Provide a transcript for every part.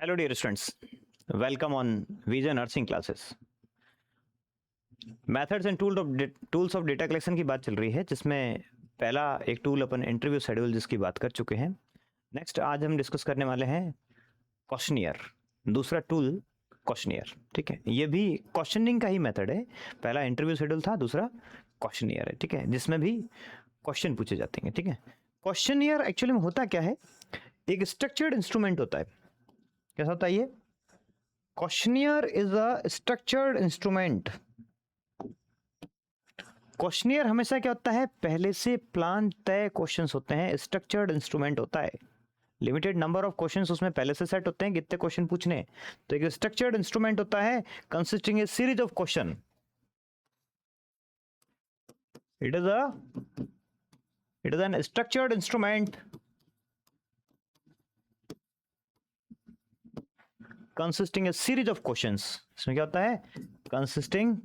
Hello dear students, welcome on vision nursing classes. Methods and tools of data collection की बात चल रही है, जिसमें पहला एक टूल अपन इंटरव्यू शेड्यूल जिसकी बात कर चुके हैं। नेक्स्ट आज हम डिस्कस करने वाले हैं क्वेश्चनियर, दूसरा टूल क्वेश्चनियर। ठीक है, ये भी क्वेश्चनिंग का ही मेथड है। पहला इंटरव्यू शेड्यूल था, दूसरा क्वेश्चनियर है। ठीक है, जिसमें भी क्वेश्चन पूछे जाते हैं। ठीक है, क्वेश्चनियर एक्चुअली में होता क्या है, एक स्ट्रक्चर्ड इंस्ट्रूमेंट होता है। कैसा होता है ये? Questionnaire is a structured instrument. Questionnaire हमेशा क्या होता है, पहले से प्लान तय क्वेश्चंस होते हैं, स्ट्रक्चर्ड इंस्ट्रूमेंट होता है। लिमिटेड नंबर ऑफ क्वेश्चंस उसमें पहले से सेट होते हैं, कितने क्वेश्चन पूछने हैं। तो एक स्ट्रक्चर्ड इंस्ट्रूमेंट होता है consisting A series of question. It is an structured instrument consisting A series of questions. इसमें क्या होता है, कंसिस्टिंग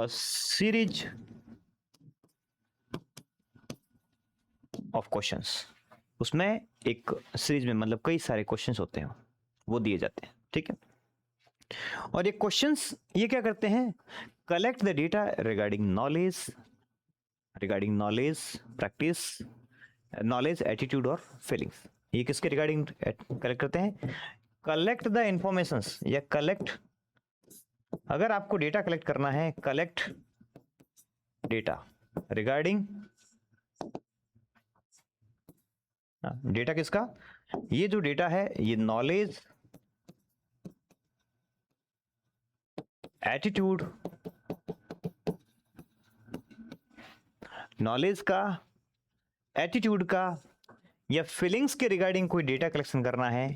सीरीज ऑफ क्वेश्चंस। उसमें एक सीरीज में मतलब कई सारे क्वेश्चंस होते हैं, वो दिए जाते हैं। ठीक है, और ये क्वेश्चंस ये क्या करते हैं, collect the data regarding knowledge, practice, knowledge, attitude और फीलिंग्स। ये किसके रिगार्डिंग कलेक्ट करते हैं? कलेक्ट द इंफॉर्मेशंस या कलेक्ट, अगर आपको डेटा कलेक्ट करना है, कलेक्ट डेटा रिगार्डिंग, डेटा किसका, ये जो डेटा है ये नॉलेज, एटीट्यूड, नॉलेज का, एटीट्यूड का या फीलिंग्स के रिगार्डिंग कोई डेटा कलेक्शन करना है,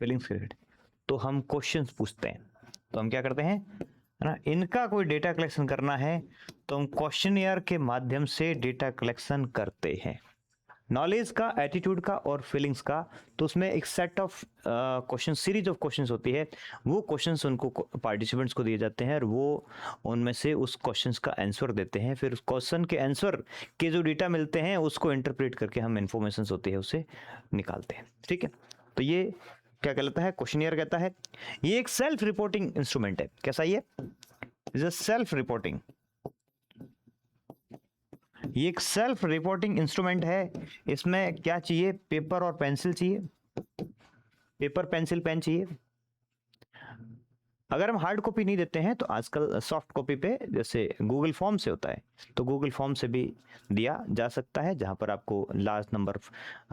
फीलिंग्स के रिगार्डिंग, तो हम क्वेश्चंस पूछते हैं। तो हम क्या करते हैं, है ना, इनका कोई डेटा कलेक्शन करना है तो हम क्वेश्चनियर के माध्यम से डेटा कलेक्शन करते हैं। नॉलेज का, एटीट्यूड का और फीलिंग्स का, तो उसमें एक set of question, series of questions होती है। वो क्वेश्चंस उनको पार्टिसिपेंट्स को दिए जाते हैं और वो उनमें से उस क्वेश्चंस का आंसर देते हैं। फिर उस क्वेश्चन के आंसर के जो डेटा मिलते हैं उसको इंटरप्रेट करके हम इंफॉर्मेशन होती है उसे निकालते हैं। ठीक है, तो ये क्या कहलाता है, क्वेश्चनियर कहता है। ये एक सेल्फ रिपोर्टिंग इंस्ट्रूमेंट है। कैसा ये? इज अ सेल्फ रिपोर्टिंग, ये एक सेल्फ रिपोर्टिंग इंस्ट्रूमेंट है। इसमें क्या चाहिए, पेपर और पेंसिल चाहिए, पेपर पेंसिल पेन चाहिए। अगर हम हार्ड कॉपी नहीं देते हैं तो आजकल सॉफ्ट कॉपी पे जैसे गूगल फॉर्म से होता है, तो गूगल फॉर्म से भी दिया जा सकता है, जहां पर आपको लार्ज नंबर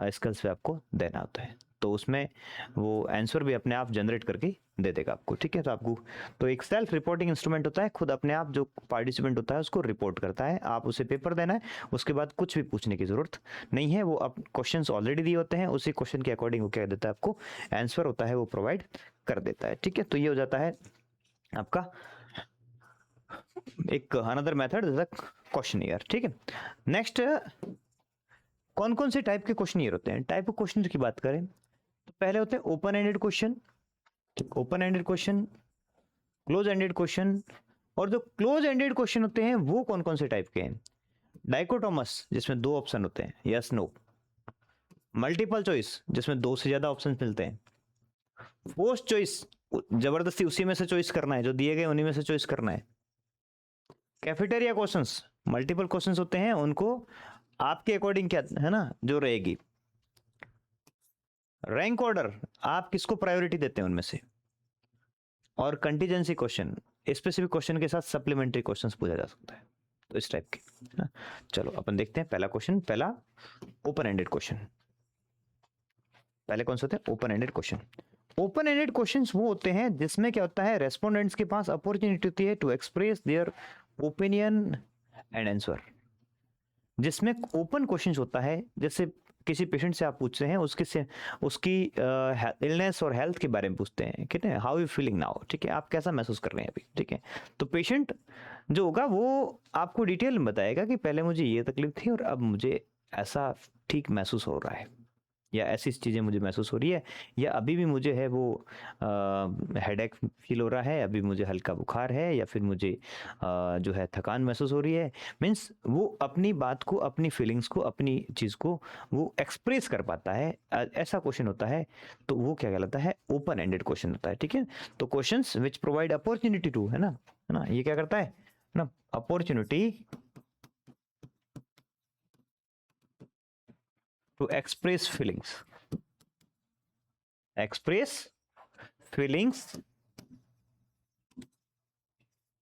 स्किल्स पे आपको देना होता है, तो उसमें वो आंसर भी अपने आप जनरेट करके दे देगा आपको। ठीक है, तो आपको, तो एक सेल्फ रिपोर्टिंग इंस्ट्रूमेंट होता है, खुद अपने आप जो पार्टिसिपेंट होता है उसको रिपोर्ट करता है। आप उसे पेपर देना है, उसके बाद कुछ भी पूछने की जरूरत नहीं है, वो अब क्वेश्चंस ऑलरेडी दिए होते हैं, उसी क्वेश्चन के अकॉर्डिंग वो क्या देता है, आपको आंसर होता है वो प्रोवाइड कर देता है। ठीक है, तो ये हो जाता है आपका एक अनदर मेथड क्वेश्चनियर। ठीक है, नेक्स्ट कौन कौन से टाइप के क्वेश्चनियर होते हैं? टाइप ऑफ क्वेश्चन की बात करें तो पहले होते हैं open ended question, open ended question, close ended question. और जो क्लोज एंडेड क्वेश्चन होते हैं वो कौन कौन से टाइप के हैं? डाइकोटोमस, जिसमें दो ऑप्शन होते हैं, यस नो। मल्टीपल चॉइस, जिसमें दो से ज्यादा ऑप्शन मिलते हैं। फोर्स चॉइस, जबरदस्ती उसी में से चॉइस करना है, जो दिए गए उन्हीं में से चॉइस करना है। कैफेटेरिया क्वेश्चंस, मल्टीपल क्वेश्चंस होते हैं, उनको आपके अकॉर्डिंग क्या है ना जो रहेगी। रैंक ऑर्डर, आप किसको प्रायोरिटी देते हैं उनमें से। और कंटीजेंसी क्वेश्चन, स्पेसिफिक क्वेश्चन के साथ सप्लीमेंट्री क्वेश्चंस पूछा जा सकता है, तो इस टाइप के। चलो अपन देखते हैं पहला क्वेश्चन, पहला ओपन एंडेड क्वेश्चन। पहले कौन से होते हैं? Open ended question. Open ended questions वो होते हैं जिसमें क्या होता है, रेस्पोंडेंट्स के पास अपॉर्चुनिटी होती है to express their opinion and answer. जिसमें ओपन क्वेश्चंस होता है, जैसे किसी पेशेंट से आप पूछ रहे हैं, उसकी इलनेस और हेल्थ के बारे में पूछते हैं, ठीक है, हाउ यू फीलिंग नाउ, ठीक है, आप कैसा महसूस कर रहे हैं अभी। ठीक है, तो पेशेंट जो होगा वो आपको डिटेल में बताएगा कि पहले मुझे ये तकलीफ थी और अब मुझे ऐसा ठीक महसूस हो रहा है। या ऐसी चीज़ें मुझे महसूस हो रही है, या अभी भी मुझे है वो हेडेक फील हो रहा है, अभी मुझे हल्का बुखार है, या फिर मुझे जो है थकान महसूस हो रही है। मीन्स वो अपनी बात को, अपनी फीलिंग्स को, अपनी चीज़ को वो एक्सप्रेस कर पाता है। ऐसा क्वेश्चन होता है तो वो क्या कहलाता है, ओपन एंडेड क्वेश्चन होता है। ठीक है, तो questions which provide opportunity to, है ना, ये क्या करता है ना, अपॉर्चुनिटी टू एक्सप्रेस फीलिंग्स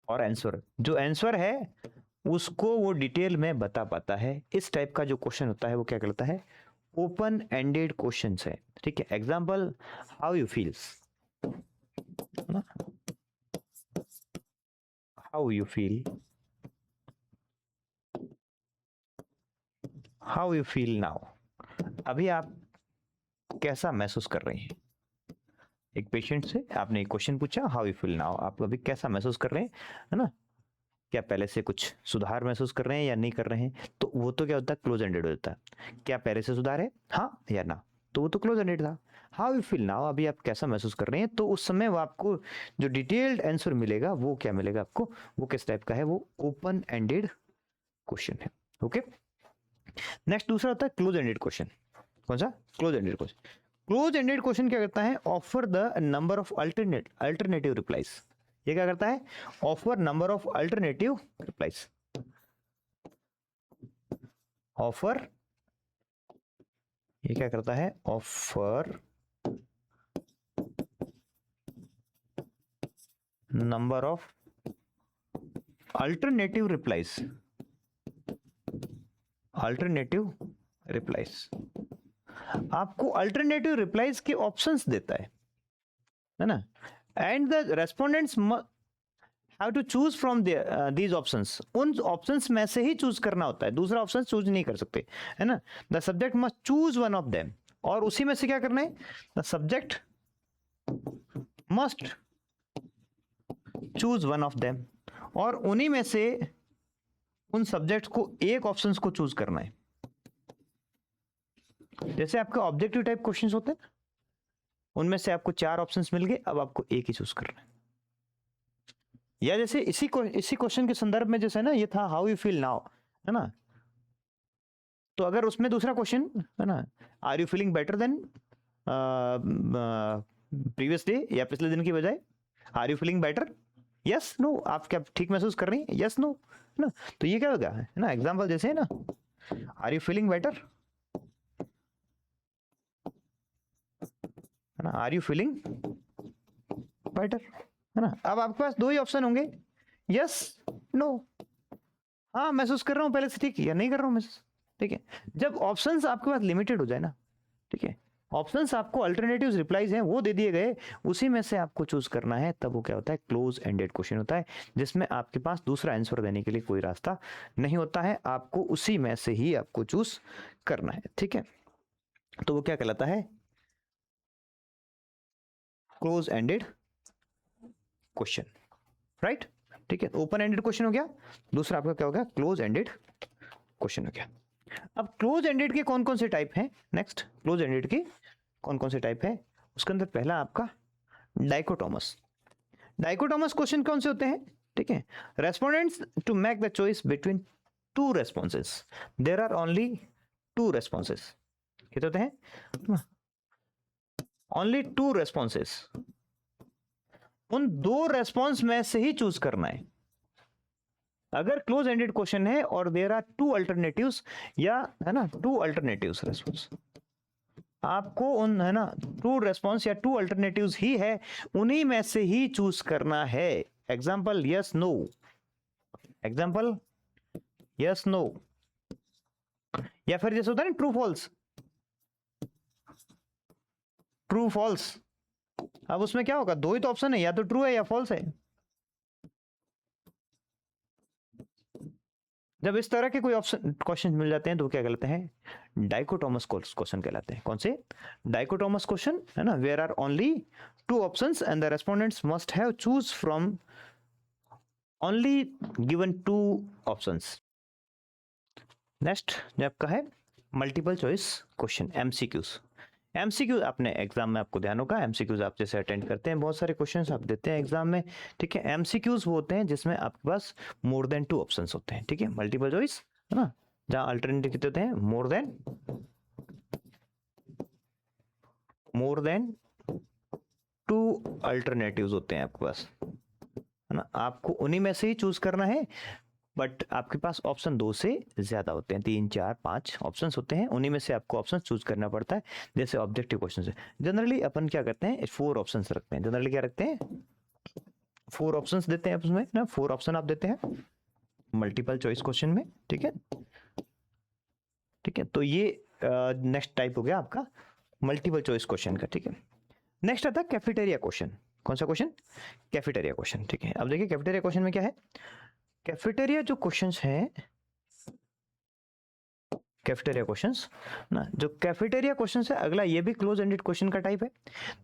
और आंसर, जो आंसर है उसको वो डिटेल में बता पाता है। इस टाइप का जो क्वेश्चन होता है वो क्या कहलाता है, ओपन एंडेड क्वेश्चन है। ठीक है, example, how you feels, how you feel, how you feel now, अभी आप कैसा महसूस कर रहे हैं। एक पेशेंट से आपने एक क्वेश्चन पूछा, हाउ यू फील नाउ, आप अभी कैसा महसूस कर रहे हैं, है ना, क्या पहले से कुछ सुधार महसूस कर रहे हैं या नहीं कर रहे हैं। तो वो तो क्या होता है, क्लोज एंडेड हो जाता है। क्या पहले से सुधार है, हाँ या ना, तो वो तो क्लोज एंडेड था। हाउ यू फील नाउ, अभी आप कैसा महसूस कर रहे हैं, तो उस समय वो आपको जो डिटेल्ड आंसर मिलेगा वो क्या मिलेगा आपको, वो किस टाइप का है, वो ओपन एंडेड क्वेश्चन है। ओके, नेक्स्ट दूसरा होता है क्लोज एंडेड क्वेश्चन। कौन सा, close ended question. Close ended question क्या करता है, offer the number of alternative replies. ये क्या करता है, offer number of alternative replies, offer, ये क्या करता है, offer number of alternative replies, alternative replies, आपको अल्टरनेटिव रिप्लाईज के ऑप्शंस देता है ना, and the respondents have to choose from these options, उन ऑप्शंस में से ही चूज करना होता है, दूसरा ऑप्शन चूज नहीं कर सकते, है ना। The subject must choose one of them, और उसी में से क्या करना है, the subject must choose one of them, और उन्हीं में से उन सब्जेक्ट को एक ऑप्शंस को चूज करना है। जैसे आपके ऑब्जेक्टिव टाइप क्वेश्चंस होते हैं, उनमें से आपको 4 ऑप्शंस मिल गए, अब आपको एक ही चूज करना है। या जैसे इसी क्वेश्चन के संदर्भ में जैसे ना, ये था हाउ यू फील नाउ, है ना, तो अगर उसमें दूसरा क्वेश्चन है ना, are you feeling better than previous day, या पिछले दिन की बजाय, are you feeling better, yes no, आप क्या ठीक महसूस कर रही हैं, यस नो, है ना। तो ये क्या होगा, है ना, एग्जांपल जैसे है ना, आर यू फीलिंग बेटर, है ना, आर यू फीलिंग बेटर, है ना। अब आपके पास 2 ही ऑप्शन होंगे, यस नो, हाँ महसूस कर रहा हूँ पहले से ठीक, या नहीं कर रहा हूँ महसूस। ठीक है, जब ऑप्शंस आपके पास लिमिटेड हो जाए ना, ठीक है, ऑप्शंस आपको अल्टरनेटिव्स रिप्लाईज हैं वो दे दिए गए, उसी में से आपको चूज करना है, तब वो क्या होता है, क्लोज एंडेड क्वेश्चन होता है, जिसमें आपके पास दूसरा आंसर देने के लिए कोई रास्ता नहीं होता है, आपको उसी में से ही आपको चूज करना है। ठीक है, तो वो क्या कहलाता है, क्लोज एंडेड क्वेश्चन, राइट। ठीक है, ओपन एंडेड क्वेश्चन हो गया, दूसरा आपका क्या हो गया, क्लोज एंडेड क्वेश्चन हो गया। अब क्लोज एंडेड के कौन कौन से टाइप हैं, नेक्स्ट क्लोज एंडेड के कौन कौन से टाइप है, उसके अंदर पहला आपका डाइकोटोमस। डाइकोटोमस क्वेश्चन कौन से होते हैं, ठीक है, respondents to make the choice between 2 responses, there are only 2 responses, कितने होते हैं, ओनली 2 रेस्पॉन्सेस, उन 2 रेस्पॉन्स में से ही चूज करना है। अगर क्लोज एंडेड क्वेश्चन है और देयर आर 2 अल्टरनेटिव्स, या है ना 2 अल्टरनेटिव्स रेस्पॉन्स, आपको उन, है ना, 2 रेस्पॉन्स या 2 अल्टरनेटिव्स ही है, उन्हीं में से ही चूज करना है। Example yes no, example yes no, या फिर जैसे होता है ना ट्रू फॉल्स, ट्रू फॉल्स, अब उसमें क्या होगा, 2 ही तो ऑप्शन है, या तो ट्रू है या फॉल्स है। जब इस तरह के कोई ऑप्शन क्वेश्चन मिल जाते हैं तो क्या कहलाते हैं, डाइकोटोमस क्वेश्चन कहलाते हैं। कौन से, डाइकोटोमस क्वेश्चन, है ना, where are only 2 options and the respondents must have choose from only given 2 options. Next जो आपका है multiple choice question, MCQs. MCQ आपने एग्जाम में आपको ध्यान होगा, एमसीक्यूज आप जैसे अटेंड करते हैं, बहुत सारे क्वेश्चंस आप देते हैं एग्जाम में, ठीक है। एमसीक्यूज वो होते हैं जिसमें आपके पास मोर देन 2 ऑप्शंस होते हैं, ठीक है, मल्टीपल चॉइस है ना, जहां अल्टरनेटिव कितने होते हैं, मोर देन 2 अल्टरनेटिव्स होते हैं आपके पास, है ना। आपको उन्हीं में से ही चूज करना है, बट आपके पास ऑप्शन 2 से ज्यादा होते हैं, 3 4 5 ऑप्शंस होते हैं, उन्हीं में से आपको ऑप्शन चूज करना पड़ता है। जैसे ऑब्जेक्टिव क्वेश्चन है, जनरली अपन क्या करते हैं, 4 ऑप्शंस रखते हैं, जनरली क्या रखते हैं, 4 ऑप्शंस देते हैं उसमें ना, 4 ऑप्शन आप देते हैं मल्टीपल चॉइस क्वेश्चन में, ठीक है, ठीक है। तो ये नेक्स्ट टाइप हो गया आपका मल्टीपल चॉइस क्वेश्चन का, ठीक है। नेक्स्ट आता है कैफेटेरिया क्वेश्चन। कौन सा क्वेश्चन, कैफेटेरिया क्वेश्चन, ठीक है। अब देखिए कैफेटेरिया क्वेश्चन में क्या है, कैफेटेरिया जो क्वेश्चंस हैं, कैफेटेरिया क्वेश्चंस ना, जो कैफेटेरिया क्वेश्चंस है, अगला ये भी क्लोज एंडेड क्वेश्चन का टाइप है।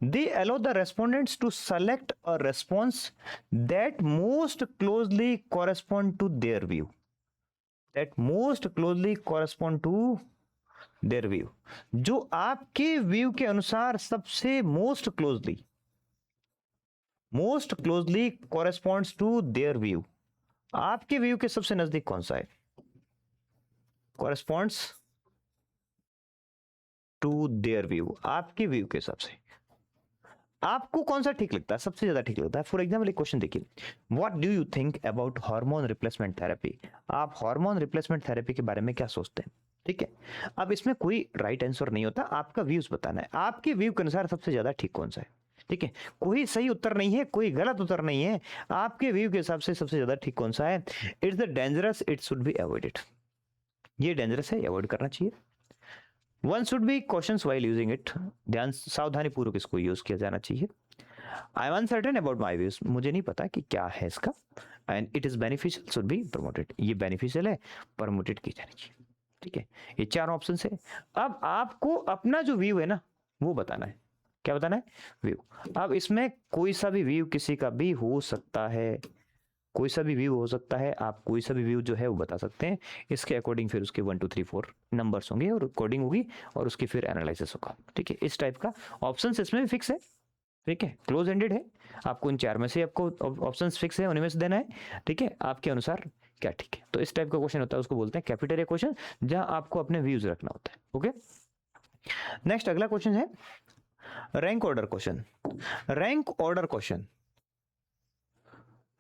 They allow the respondents to select a response that most closely correspond to their view, that most closely correspond to their view, जो आपके व्यू के अनुसार सबसे most closely corresponds to their view, आपके view के सबसे नजदीक कौन सा है, कॉरेस्पॉन्ड्स टू देयर व्यू, आपके व्यू के हिसाब से आपको कौन सा ठीक लगता है, सबसे ज्यादा ठीक लगता है। फॉर एग्जाम्पल एक क्वेश्चन देखिए, what do you think about hormone replacement therapy, आप हार्मोन रिप्लेसमेंट थेरेपी के बारे में क्या सोचते हैं, ठीक है। अब इसमें कोई राइट आंसर नहीं होता, आपका व्यूज बताना है, आपके व्यू के अनुसार सबसे ज्यादा ठीक कौन सा है, ठीक है। कोई सही उत्तर नहीं है, कोई गलत उत्तर नहीं है, आपके व्यू के हिसाब से सबसे ज्यादा ठीक कौन सा है। It's the dangerous, it should be avoided, ये डेंजरस है, अवॉइड करना चाहिए। One should be cautions while using it, ध्यान सावधानी पूर्वक इसको यूज किया जाना चाहिए। I am uncertain about my views, मुझे नहीं पता कि क्या है इसका। And it is beneficial, should be promoted, ये बेनिफिशियल है, प्रमोटेड की जानी चाहिए, ठीक है। ये 4 ऑप्शन है। अब आपको अपना जो व्यू है ना वो बताना है, क्या बताना है, व्यू। अब इसमें कोई सा भी व्यू किसी का भी हो सकता है, कोई सा भी व्यू हो सकता है, आप कोई सा भी व्यू जो है वो बता सकते हैं, इसके अकॉर्डिंग फिर उसके 1 2 3 4 नंबर्स होंगे और कोडिंग होगी और उसकी फिर एनालिसिस होगा, ठीक है। इस टाइप का ऑप्शंस इसमें भी फिक्स है, ठीक है, क्लोज एंडेड है, आपको इन 4 में से आपको ऑप्शंस फिक्स है, उन्हीं में से देना है, ठीक है, आपके अनुसार क्या ठीक है। तो इस टाइप का क्वेश्चन होता है, उसको बोलते हैं कैफेटेरिया क्वेश्चन, जहां आपको अपने व्यूज रखना होता है, ओके। नेक्स्ट अगला क्वेश्चन है rank order question. Rank order question,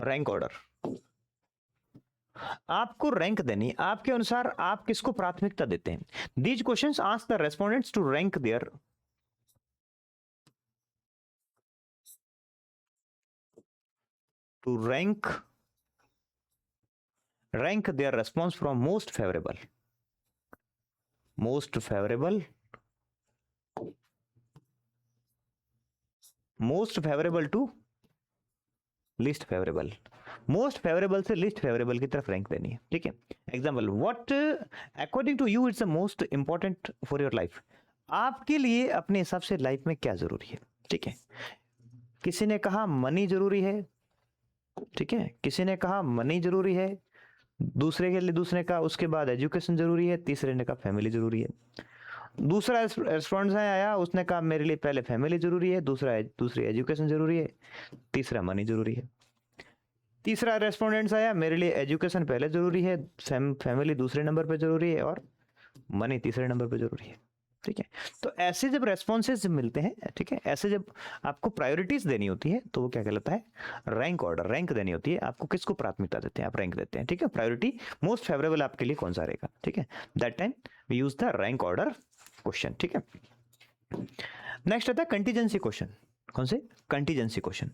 rank order, आपको रैंक देनी, आपके अनुसार आप किसको प्राथमिकता देते हैं। These questions ask the respondents to rank their response from most favorable to least favourable, most favourable से लीस्ट फेवरेबल की तरफ रैंक देनी है, ठीक है। Example, what according to you it's the most important for your life, आपके लिए अपने हिसाब से लाइफ में क्या जरूरी है, ठीक है। किसी ने कहा मनी जरूरी है, ठीक है, किसी ने कहा मनी जरूरी है, दूसरे के लिए दूसरे का उसके बाद एजुकेशन जरूरी है, तीसरे ने कहा फैमिली जरूरी है। दूसरा रेस्पॉन्स आया, उसने कहा मेरे लिए पहले फैमिली जरूरी है, दूसरी एजुकेशन जरूरी है, तीसरा मनी जरूरी है। तीसरा रेस्पोंडेंट्स आया, मेरे लिए एजुकेशन पहले जरूरी है, फैमिली दूसरे नंबर पे जरूरी है और मनी तीसरे नंबर पे जरूरी है, ठीक है। तो ऐसे जब रेस्पॉन्सेज मिलते हैं, ठीक है, ऐसे जब आपको प्रायोरिटीज देनी होती है तो वो क्या कहलाता है, रैंक ऑर्डर, रैंक देनी होती है, आपको किसको प्राथमिकता देते हैं, आप रैंक देते हैं, ठीक है। प्रायोरिटी मोस्ट फेवरेबल आपके लिए कौन सा रहेगा, ठीक है, that time we use the rank order question, ठीक है। नेक्स्ट आता है कंटीजेंसी क्वेश्चन। कौन से, contingency question.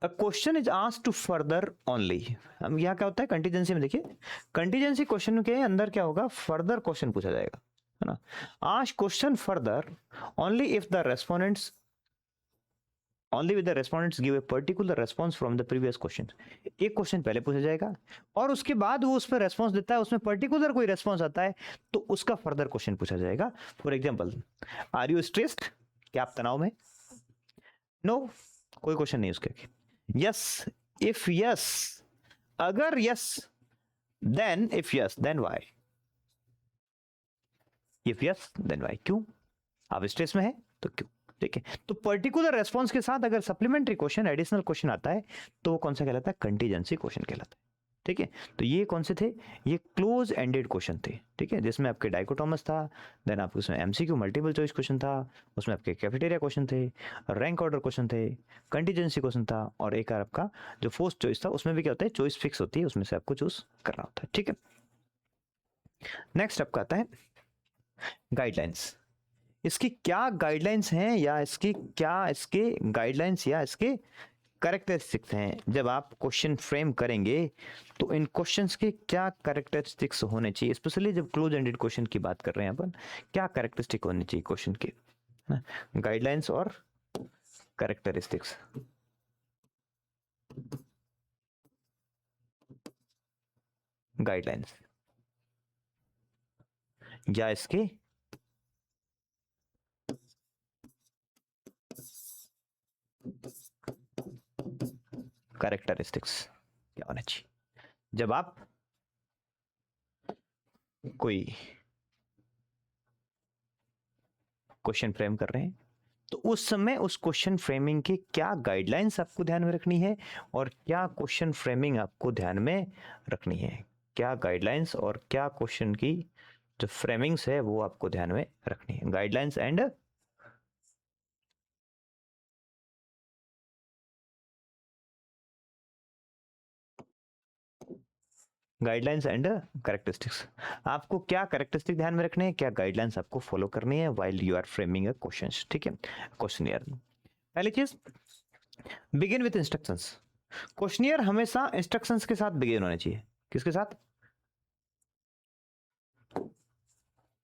A question is asked to further only, हम यहाँ क्या होता है कंटीजेंसी में, देखिए कंटीजेंसी क्वेश्चन के अंदर क्या होगा, फर्दर क्वेश्चन पूछा जाएगा, है ना। Ask question further only if the respondents give a particular response from the previous question. एक क्वेश्चन पहले पूछा जाएगा और उसके बाद वो उस पर रेस्पॉन्स देता है, उसमें पर्टिकुलर कोई रेस्पॉन्स आता है तो उसका फर्दर क्वेश्चन पूछा जाएगा। For example, are you stressed, क्या आप तनाव में, नो, कोई क्वेश्चन नहीं उसके। Yes, if yes, अगर yes, then why? If yes, then why? क्यों? आप स्ट्रेस में है तो क्यों, ठीक है। तो पर्टिकुलर रेस्पॉन्स के साथ अगर सप्लीमेंट्री क्वेश्चन, एडिशनल क्वेश्चन आता है तो वो कौन सा कहलाता है, कंटीजेंसी क्वेश्चन कहलाता है, ठीक है। तो ये कौन से थे, ये क्लोज एंडेड क्वेश्चन थे, ठीक है, जिसमें आपके डाइकोटोमस था, देन आपके उसमें एमसीक्यू मल्टीपल चॉइस क्वेश्चन था, उसमें आपके कैफेटेरिया क्वेश्चन थे, रैंक ऑर्डर क्वेश्चन थे, कंटीजेंसी क्वेश्चन था, और एक आपका जो फोर्स चॉइस था, उसमें भी क्या होता है, चॉइस फिक्स होती है, उसमें से आपको चूज करना होता है, ठीक है। नेक्स्ट आपका आता है गाइडलाइंस। इसकी क्या गाइडलाइंस हैं, या इसकी क्या इसके गाइडलाइंस या इसके कैरेक्टरिस्टिक्स हैं। जब आप क्वेश्चन फ्रेम करेंगे तो इन क्वेश्चंस के क्या कैरेक्टरिस्टिक्स होने चाहिए, स्पेशली जब क्लोज एंडेड क्वेश्चन की बात कर रहे हैं अपन, क्या कैरेक्टरिस्टिक होने चाहिए क्वेश्चन के, गाइडलाइंस और कैरेक्टरिस्टिक्स। गाइडलाइंस या इसके कैरेक्टरिस्टिक्स क्या होना चाहिए जब आप कोई क्वेश्चन फ्रेम कर रहे हैं, तो उस समय उस क्वेश्चन फ्रेमिंग के क्या गाइडलाइंस आपको ध्यान में रखनी है, और क्या क्वेश्चन फ्रेमिंग आपको ध्यान में रखनी है, क्या गाइडलाइंस और क्या क्वेश्चन की जो फ्रेमिंग्स है वो आपको ध्यान में रखनी है। Guidelines and guidelines and characteristics, आपको क्या कैरेक्टरिस्टिक ध्यान में रखने हैं, क्या गाइडलाइंस आपको फॉलो करनी है while you are framing a questions, ठीक है, क्वेश्चनियर। पहली चीज, बिगिन विद इंस्ट्रक्शंस। क्वेश्चनियर हमेशा इंस्ट्रक्शंस के साथ बिगिन होने चाहिए। किसके साथ,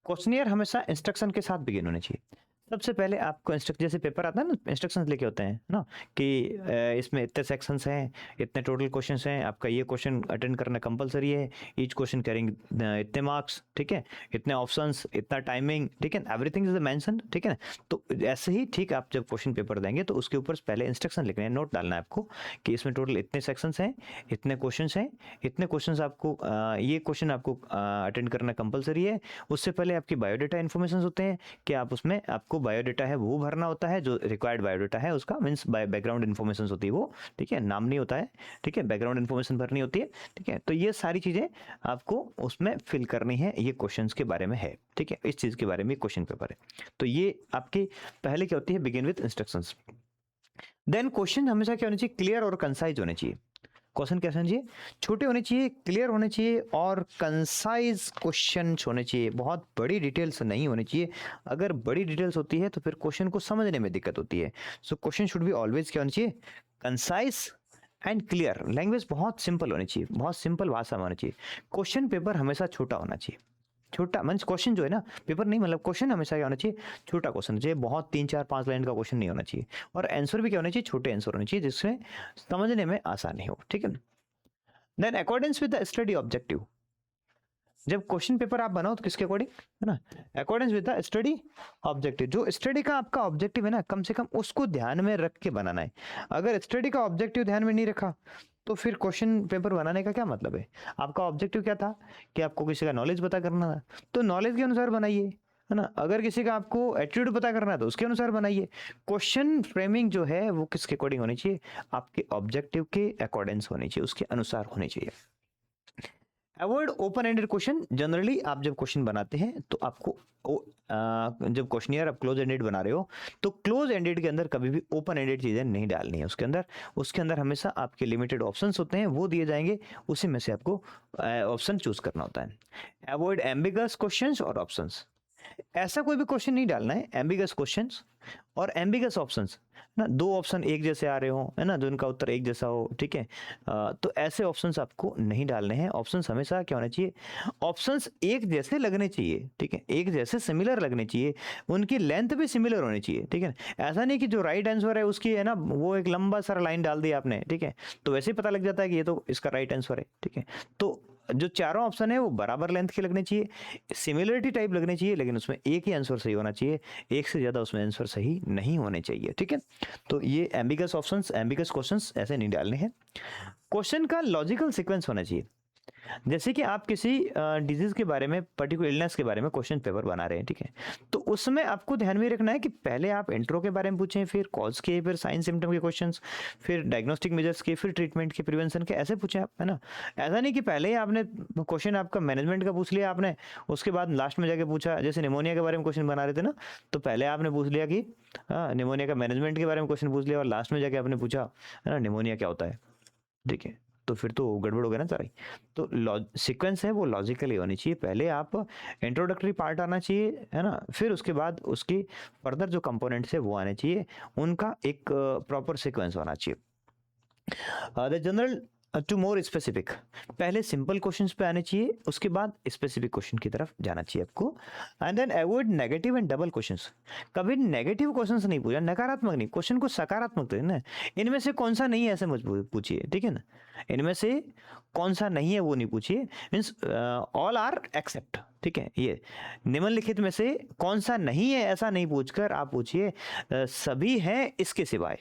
क्वेश्चनियर हमेशा इंस्ट्रक्शन के साथ बिगिन होने चाहिए। सबसे पहले आपको जैसे पेपर आता है ना, इंस्ट्रक्शंस लेके होते हैं ना, कि इसमें इतने सेक्शंस हैं, इतने टोटल क्वेश्चंस हैं, आपका ये क्वेश्चन अटेंड करना कंपलसरी है, ईच क्वेश्चन करेंगे इतने मार्क्स, ठीक है, इतने ऑप्शंस, इतना टाइमिंग, ठीक है, एवरीथिंग इज मेंशन, ठीक है ना। तो ऐसे ही ठीक आप जब क्वेश्चन पेपर देंगे तो उसके ऊपर पहले इंस्ट्रक्शन लिखने हैं, नोट डालना है आपको कि इसमें टोटल इतने सेक्शंस हैं, इतने क्वेश्चंस हैं, इतने क्वेश्चंस आपको ये क्वेश्चन आपको अटेंड करना कंपलसरी है। उससे पहले आपकी बायोडाटा इन्फॉर्मेशन होते हैं कि आप उसमें आपको बायोडाटा है वो भरना होता है, जो रिक्वायर्ड बायोडाटा है उसका मींस बैकग्राउंड इन्फॉर्मेशन होती है वो, ठीक है, नाम नहीं होता है, ठीक है, बैकग्राउंड इन्फॉर्मेशन भरनी होती है, ठीक है। तो ये सारी चीजें आपको उसमें फिल करनी है, ये क्वेश्चंस के बारे में है, ठीक है, इस चीज के बारे में क्वेश्चन पेपर है। तो ये आपकी पहले क्या होती है, begin with instructions. Then question हमेशा क्या होना चाहिए, क्लियर और कंसाइज होने चाहिए। क्वेश्चन कैसे होने चाहिए, छोटे होने चाहिए, क्लियर होने चाहिए और कंसाइज क्वेश्चन होने चाहिए, बहुत बड़ी डिटेल्स नहीं होनी चाहिए। अगर बड़ी डिटेल्स होती है तो फिर क्वेश्चन को समझने में दिक्कत होती है। So question should be always क्या होना चाहिए, कंसाइज एंड क्लियर। लैंग्वेज बहुत सिंपल होनी चाहिए, बहुत सिंपल भाषा में होना चाहिए। क्वेश्चन पेपर हमेशा छोटा होना चाहिए, छोटा मीन्स क्वेश्चन जो है ना, पेपर नहीं मतलब क्वेश्चन हमेशा क्या होना चाहिए, छोटा क्वेश्चन चाहिए, बहुत 3 4 5 लाइन का क्वेश्चन नहीं होना चाहिए। और आंसर भी क्या होना चाहिए, छोटे आंसर होने चाहिए जिसमें समझने में आसानी हो, ठीक है। Then accordings with the study objective. जब क्वेश्चन पेपर आप बनाओ तो किसके अकॉर्डिंग, है ना, according with the study objective. जो स्टडी का आपका ऑब्जेक्टिव है ना, कम से कम उसको ध्यान में रख के बनाना है। अगर स्टडी का ऑब्जेक्टिव ध्यान में नहीं रखा तो फिर क्वेश्चन पेपर बनाने का क्या मतलब है। आपका ऑब्जेक्टिव क्या था कि आपको किसी का नॉलेज पता करना था, तो नॉलेज के अनुसार बनाइए, है ना। अगर किसी का आपको एटीट्यूड पता करना है तो उसके अनुसार बनाइए। क्वेश्चन फ्रेमिंग जो है वो किसके अकॉर्डिंग होनी चाहिए, आपके ऑब्जेक्टिव के अकॉर्डिंग होनी चाहिए, उसके अनुसार होनी चाहिए। Avoid open ended question. Generally आप जब क्वेश्चन बनाते हैं तो आपको जब क्वेश्चनियर आप क्लोज एंडेड बना रहे हो तो क्लोज एंडेड के अंदर कभी भी ओपन एंडेड चीजें नहीं डालनी है। उसके अंदर हमेशा आपके लिमिटेड ऑप्शंस होते हैं, वो दिए जाएंगे, उसी में से आपको ऑप्शन चूज करना होता है। अवॉइड एम्बिगस क्वेश्चंस और ऑप्शंस। ऐसा कोई भी क्वेश्चन नहीं डालना है एम्बिगस क्वेश्चंस और एम्बिगस ऑप्शंस, ना दो ऑप्शन एक जैसे आ रहे हो, है ना, जो उनका उत्तर एक जैसा हो, ठीक है। तो ऐसे ऑप्शंस आपको नहीं डालने हैं। ऑप्शंस हमेशा क्या होना चाहिए, ऑप्शंस एक जैसे लगने चाहिए, ठीक है, एक जैसे सिमिलर लगने चाहिए, उनकी लेंथ भी सिमिलर होनी चाहिए, ठीक है। ऐसा नहीं कि जो राइट आंसर है उसकी है ना वो एक लंबा सारा लाइन डाल दिया आपने, ठीक है, तो वैसे ही पता लग जाता है कि ये तो इसका राइट आंसर है, ठीक है। तो जो चारों ऑप्शन है वो बराबर लेंथ के लगने चाहिए, सिमिलरिटी टाइप लगने चाहिए, लेकिन उसमें एक ही आंसर सही होना चाहिए, एक से ज्यादा उसमें आंसर सही नहीं होने चाहिए, ठीक है। तो ये एम्बिगस ऑप्शंस, एम्बिगस क्वेश्चंस ऐसे नहीं डालने हैं। क्वेश्चन का लॉजिकल सीक्वेंस होना चाहिए। जैसे कि आप किसी डिजीज के बारे में, पर्टिकुलर इलनेस के बारे में क्वेश्चन पेपर बना रहे हैं, ठीक है, तो उसमें आपको ध्यान में रखना है कि पहले आप इंट्रो के बारे में पूछें, फिर कॉज के, फिर साइन सिम्टम के क्वेश्चंस, फिर डायग्नोस्टिक मेजर्स के, फिर ट्रीटमेंट के, प्रिवेंशन के, ऐसे पूछें आप, है ना। ऐसा नहीं कि पहले ही आपने क्वेश्चन आपका मैनेजमेंट का पूछ लिया आपने, उसके बाद लास्ट में जाके पूछा, जैसे निमोनिया के बारे में क्वेश्चन बना रहे थे ना, तो पहले आपने पूछ लिया कि निमोनिया का मैनेजमेंट के बारे में क्वेश्चन पूछ लिया, और लास्ट में जाके आपने पूछा, है ना, निमोनिया क्या होता है, ठीक है, तो फिर तो गड़बड़ हो गया ना सारी। तो सीक्वेंस है वो लॉजिकली होनी चाहिए, पहले आप इंट्रोडक्टरी पार्ट आना चाहिए, है ना, फिर उसके बाद उसकी फर्दर जो कंपोनेंट्स है वो आने चाहिए, उनका एक प्रॉपर सीक्वेंस होना चाहिए। The general to more specific, पहले सिंपल क्वेश्चंस पे आने चाहिए, उसके बाद स्पेसिफिक क्वेश्चन की तरफ जाना चाहिए आपको। And then avoid negative and double questions, कभी नेगेटिव क्वेश्चंस नहीं पूछा, नकारात्मक नहीं, क्वेश्चन को सकारात्मक तो है ना, इनमें से कौन सा नहीं है ऐसे मत पूछिए, ठीक है ना, इनमें से कौन सा नहीं है वो नहीं पूछिए, मीन्स ऑल आर एक्सेप्ट, ठीक है, ये निम्नलिखित में से कौन सा नहीं है ऐसा नहीं पूछकर आप पूछिए सभी हैं इसके सिवाय,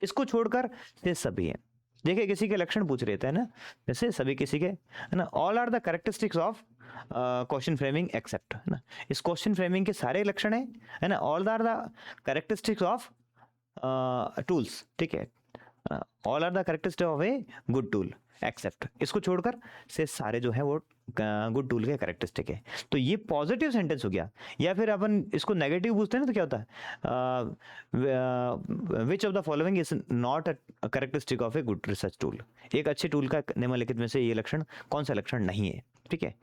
इसको छोड़कर ये सभी हैं। देखिए किसी के लक्षण पूछ रहे थे ना, जैसे सभी किसी के, है ना, all are the characteristics of question framing except, है ना, इस क्वेश्चन फ्रेमिंग के सारे लक्षण है ना, all are the characteristics of tools, ठीक है, all are the characteristics of a good tool except, इसको छोड़कर से सारे जो है वो गुड टूल के कैरेक्टरिस्टिक है। तो ये पॉजिटिव सेंटेंस हो गया। या फिर अपन इसको नेगेटिव पूछते हैं ना, तो क्या होता है, which of the following is not a characteristic of a good research tool, एक अच्छे टूल का निम्नलिखित में से ये लक्षण कौन सा लक्षण नहीं है, ठीक है।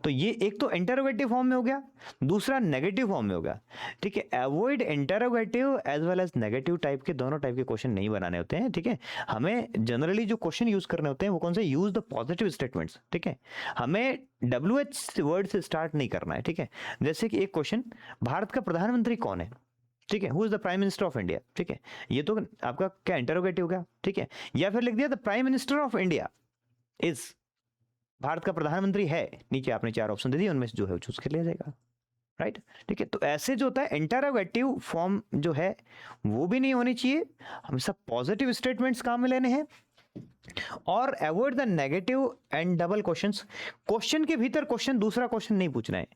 तो ये एक तो इंटरोगेटिव फॉर्म में हो गया, दूसरा नेगेटिव फॉर्म में हो गया, ठीक है। Avoid interrogative as well as negative type के, दोनों टाइप के क्वेश्चन नहीं बनाने होते हैं, ठीक है। हमें जनरली जो क्वेश्चन यूज करने होते हैं वो कौन से, यूज द पॉजिटिव स्टेटमेंट्स, ठीक है। हमें WH वर्ड से स्टार्ट नहीं करना है, ठीक है। जैसे कि एक क्वेश्चन, भारत का प्रधानमंत्री कौन है, ठीक है, who is the prime minister of India, ठीक है, ये तो आपका क्या इंटरोगेटिव हो गया, ठीक है। या फिर लिख दिया the prime minister of India is, Bharat का प्रधानमंत्री है, नीचे आपने 4 ऑप्शन दे दिए, उनमें से जो है वो चूज कर लिया जाएगा, राइट, ठीक है। तो ऐसे जो होता है इंटरोगेटिव फॉर्म जो है वो भी नहीं होनी चाहिए, हम सब पॉजिटिव स्टेटमेंट्स काम में लेने हैं। और avoid the negative and double questions, question के भीतर क्वेश्चन दूसरा क्वेश्चन नहीं पूछना है।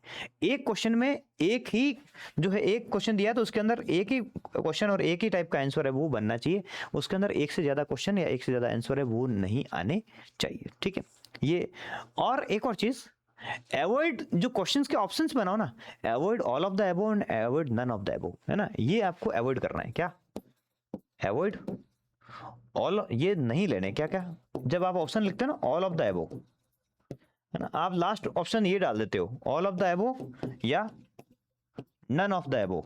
एक क्वेश्चन में एक ही जो है, एक क्वेश्चन दिया तो उसके अंदर एक ही क्वेश्चन और एक ही टाइप का आंसर है वो बनना चाहिए, उसके अंदर एक से ज्यादा क्वेश्चन या एक से ज्यादा आंसर है वो नहीं आने चाहिए, ठीक है। ये और एक और चीज, अवॉइड जो क्वेश्चंस के ऑप्शंस बनाओ ना, avoid all of the above and avoid none of the above, है ना, ये आपको अवॉइड करना है। क्या अवॉइड ऑल, ये नहीं लेने, क्या क्या, जब आप ऑप्शन लिखते हो ना ऑल ऑफ द अबव, है ना, आप लास्ट ऑप्शन ये डाल देते हो ऑल ऑफ द अबव या नन ऑफ द अबव,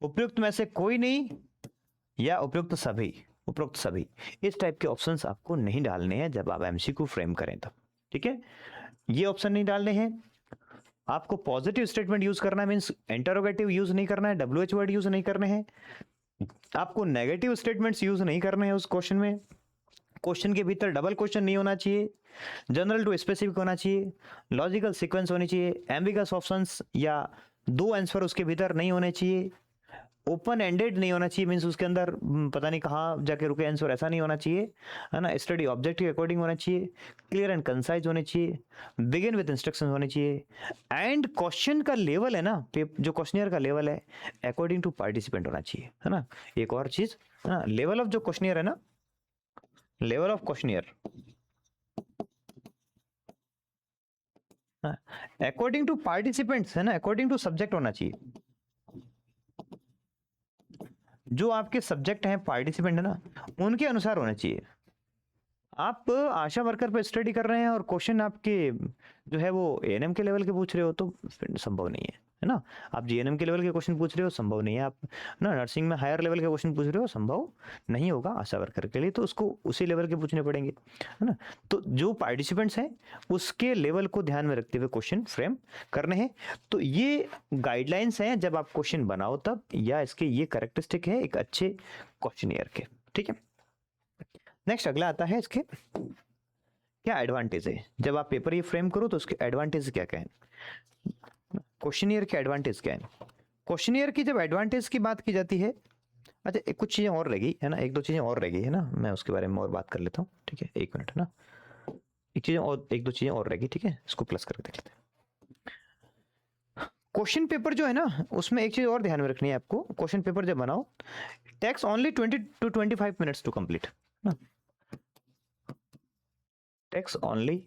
उपयुक्त में से कोई नहीं या उपयुक्त सभी, उपयुक्त सभी, इस टाइप के ऑप्शंस आपको नहीं डालने हैं जब आप एमसीक्यू फ्रेम करें तब, ठीक है। ये ऑप्शन नहीं डालने हैं आपको, पॉजिटिव स्टेटमेंट यूज करना है, मींस इंटरोगेटिव यूज नहीं करना है, WH वर्ड यूज नहीं करने हैं आपको, नेगेटिव स्टेटमेंट्स यूज नहीं करने हैं उस क्वेश्चन में, क्वेश्चन के भीतर डबल क्वेश्चन नहीं होना चाहिए, जनरल टू स्पेसिफिक होना चाहिए, लॉजिकल सीक्वेंस होनी चाहिए, एम्बिगस ऑप्शंस या 2 आंसर उसके भीतर नहीं होने चाहिए, ओपन एंडेड नहीं होना चाहिए, मींस उसके अंदर पता नहीं कहाँ जाके रुके आंसर, ऐसा नहीं होना चाहिए, है ना, स्टडी ऑब्जेक्ट के अकॉर्डिंग होना चाहिए, क्लियर एंड कंसाइज होने चाहिए, बिगिन विद इंस्ट्रक्शन होने चाहिए, एंड क्वेश्चन का लेवल है ना, जो क्वेश्चनियर का लेवल है अकॉर्डिंग टू पार्टिसिपेंट होना चाहिए, है ना। एक और चीज, है ना, लेवल ऑफ जो क्वेश्चनियर है ना, level of questionnaire according to participants, है ना, अकॉर्डिंग टू सब्जेक्ट होना चाहिए, जो आपके सब्जेक्ट हैं, पार्टिसिपेंट है ना, उनके अनुसार होना चाहिए। आप आशा वर्कर पे स्टडी कर रहे हैं और क्वेश्चन आपके जो है वो ANM के लेवल के पूछ रहे हो तो संभव नहीं है ना। आप GNM के लेवल के क्वेश्चन पूछ रहे हो, संभव नहीं है। आप ना नर्सिंग में हायर लेवल के क्वेश्चन पूछ रहे हो, संभव नहीं होगा आशा वर्कर के लिए, तो उसको उसी लेवल के पूछने पड़ेंगे, है ना। तो जो पार्टिसिपेंट्स हैं उसके लेवल को ध्यान में रखते हुए क्वेश्चन फ्रेम करने हैं। तो ये गाइडलाइंस हैं जब आप क्वेश्चन बनाओ तब, या इसके ये कैरेक्टरिस्टिक है एक अच्छे क्वेश्चनियर के, ठीक है। नेक्स्ट अगला आता है इसके क्या एडवांटेज है, जब आप पेपर ये फ्रेम करो तो उसके एडवांटेज क्या क्या है, क्वेश्चनियर के एडवांटेज क्या है। क्वेश्चनियर की जब एडवांटेज की बात की जाती है, अच्छा कुछ चीजें और रहेगी, है ना, 1-2 चीजें और रहेगी, है ना, मैं उसके बारे में और बात कर लेता हूँ, ठीक है, 1 मिनट, है ना। एक दो चीजें और रहेगी, ठीक है, इसको प्लस करके देख लेते हैं। क्वेश्चन पेपर जो है ना, उसमें एक चीज और ध्यान में रखनी है आपको। क्वेश्चन पेपर जब बनाओ, takes only 20 to 25 minutes to complete, takes only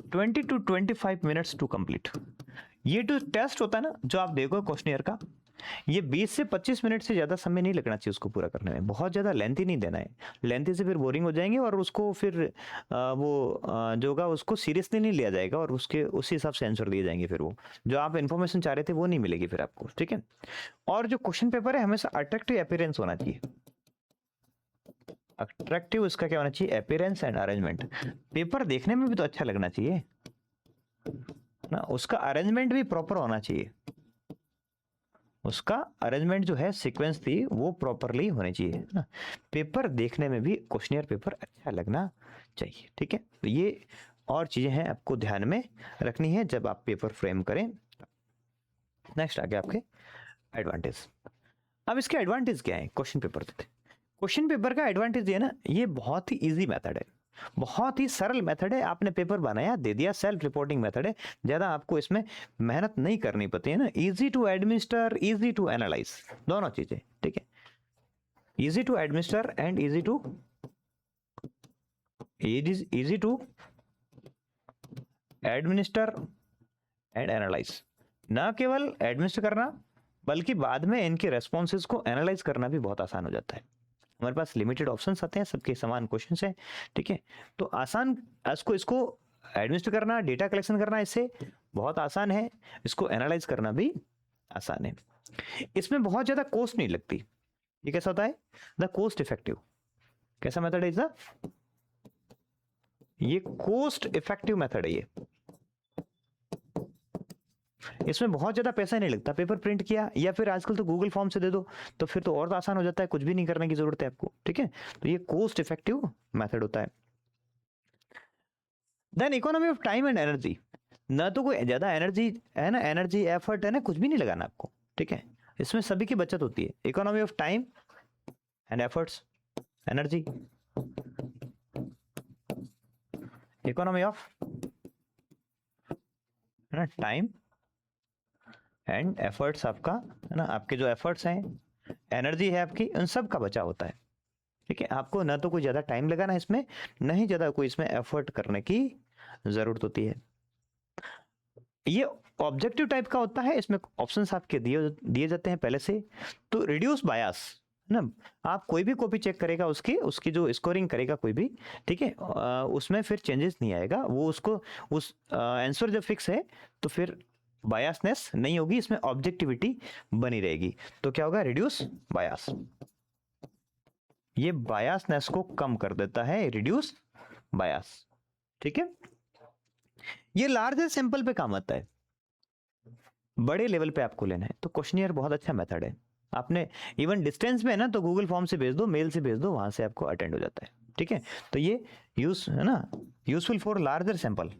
20 to 25 minutes to complete. ये जो टेस्ट होता है ना, जो आप देखो क्वेश्चनियर का, ये 20 से 25 मिनट से ज्यादा समय नहीं लगना चाहिए उसको पूरा करने में। बहुत ज्यादा लेंथी नहीं देना है, लेंथी से फिर बोरिंग हो जाएंगे और उसको फिर जो होगा उसको सीरियसली नहीं लिया जाएगा और उसके उसी हिसाब से आंसर दिए जाएंगे। फिर वो जो आप इन्फॉर्मेशन चाह रहे थे वो नहीं मिलेगी फिर आपको, ठीक है। और जो क्वेश्चन पेपर है हमेशा अट्रैक्टिव अपीयरेंस होना चाहिए। अट्रैक्टिव इसका क्या होना चाहिए? Appearance and arrangement. पेपर देखने में भी तो अच्छा लगना चाहिए ना, उसका अरेंजमेंट भी प्रॉपर होना चाहिए। उसका अरेंजमेंट जो है, सीक्वेंस थी, वो प्रॉपरली होनी चाहिए ना। पेपर देखने में भी क्वेश्चनियर पेपर अच्छा लगना चाहिए, ठीक है। तो ये और चीजें हैं आपको ध्यान में रखनी है जब आप पेपर फ्रेम करें। नेक्स्ट आगे आपके एडवांटेज। अब इसके एडवांटेज क्या है क्वेश्चन पेपर के? क्वेश्चन पेपर का एडवांटेज ये ना, ये बहुत ही इजी मेथड है, बहुत ही सरल मेथड है। आपने पेपर बनाया, दे दिया, सेल्फ रिपोर्टिंग मेथड है, ज्यादा आपको इसमें मेहनत नहीं करनी पड़ती है ना। Easy to administer, easy to analyse, दोनों चीजें, ठीक है। Easy to administer and easy to administer and analyse. ना केवल एडमिनिस्टर करना, बल्कि बाद में इनके रेस्पॉन्सेज को एनालाइज करना भी बहुत आसान हो जाता है। हमारे पास लिमिटेड ऑप्शंस आते हैं, सबके समान क्वेश्चंस हैं, ठीक है। तो आसान, इसको एडमिनिस्टर करना, डेटा कलेक्शन करना इससे बहुत आसान है, इसको एनालाइज करना भी आसान है। इसमें बहुत ज्यादा कॉस्ट नहीं लगती। ये कैसा होता है? The cost effective. कैसा मेथड है इसका? ये कॉस्ट इफेक्टिव मेथड है ये। इसमें बहुत ज्यादा पैसा नहीं लगता। पेपर प्रिंट किया या फिर आजकल तो गूगल फॉर्म से दे दो, तो फिर तो और आसान हो जाता है, कुछ भी नहीं करने की जरूरत है आपको, ठीक है। तो ये कॉस्ट इफेक्टिव मेथड होता है। Then economy of time and energy. ना तो कोई ज्यादा एनर्जी है ना, एनर्जी एफर्ट है ना, कुछ भी नहीं लगाना आपको, ठीक है। इसमें सभी की बचत होती है। Economy of time and efforts, energy, economy of है ना टाइम एंड एफर्ट्स आपका, है ना, आपके जो एफर्ट्स हैं, एनर्जी है आपकी, उन सब का बचा होता है, ठीक है। आपको ना तो कोई ज्यादा टाइम लगाना है इसमें, ना ही ज्यादा कोई इसमें एफर्ट करने की जरूरत होती है। ये ऑब्जेक्टिव टाइप का होता है, इसमें ऑप्शंस आपके दिए दिए जाते हैं पहले से। तो रिड्यूस बायस ना, आप कोई भी कॉपी चेक करेगा उसकी उसकी जो स्कोरिंग करेगा कोई भी, ठीक है, उसमें फिर चेंजेस नहीं आएगा। वो उसको उस आंसर जब फिक्स है तो फिर बायसनेस नहीं होगी, इसमें ऑब्जेक्टिविटी बनी रहेगी। तो क्या होगा? रिड्यूस बायस। ये बायसनेस को कम कर देता है, रिड्यूस बायस, ठीक है। ये लार्जर सैंपल पे काम आता है, बड़े लेवल पे आपको लेना है तो क्वेश्चनियर बहुत अच्छा मेथड है। आपने इवन डिस्टेंस में है ना, तो गूगल फॉर्म से भेज दो, मेल से भेज दो, वहां से आपको अटेंड हो जाता है, ठीक है। तो ये यूज है ना, यूजफुल फॉर लार्जर सैंपल।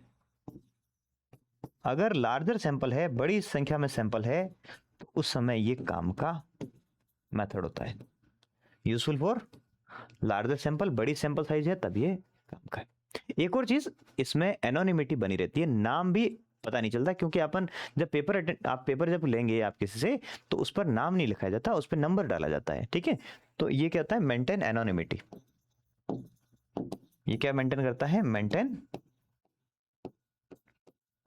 अगर लार्जर सैंपल है, बड़ी संख्या में सैंपल है, तो उस समय ये काम का मेथड होता है। यूजफुल फॉर लार्जर सैंपल, बड़ी सैंपल साइज है तब ये काम का है। एक और चीज, इसमें एनोनिमिटी बनी रहती है, नाम भी पता नहीं चलता, क्योंकि अपन जब आप पेपर जब लेंगे आप किसी से, तो उस पर नाम नहीं लिखा जाता, उस पर नंबर डाला जाता है, ठीक है। तो ये क्या होता है? Maintain anonymity. ये क्या मेंटेन करता है? Maintain